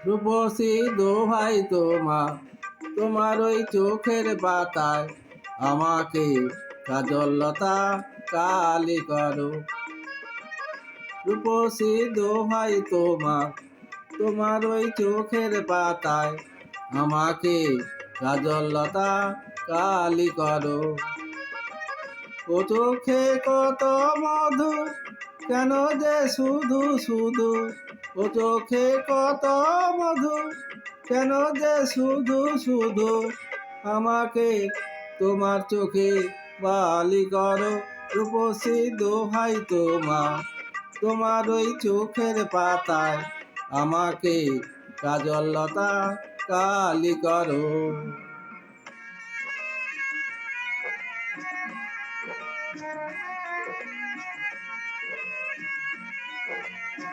রূপসী দোহাই তোমার ওই চোখের পাতায় আমাকে কাজললতা কালি করো। রূপসী দোহাই তোমার ওই চোখের পাতায় আমাকে কাজললতা কালি করো। ও চোখে কত মধু, কেন যে শুধু শুধু, ও চোখে কত মধু, কেন যে শুধু শুধু আমাকে তোমার চোখে বালি করো। রূপসী দোহাই তোমার ওই চোখের পাতায় আমাকে কাজললতা কালি করো।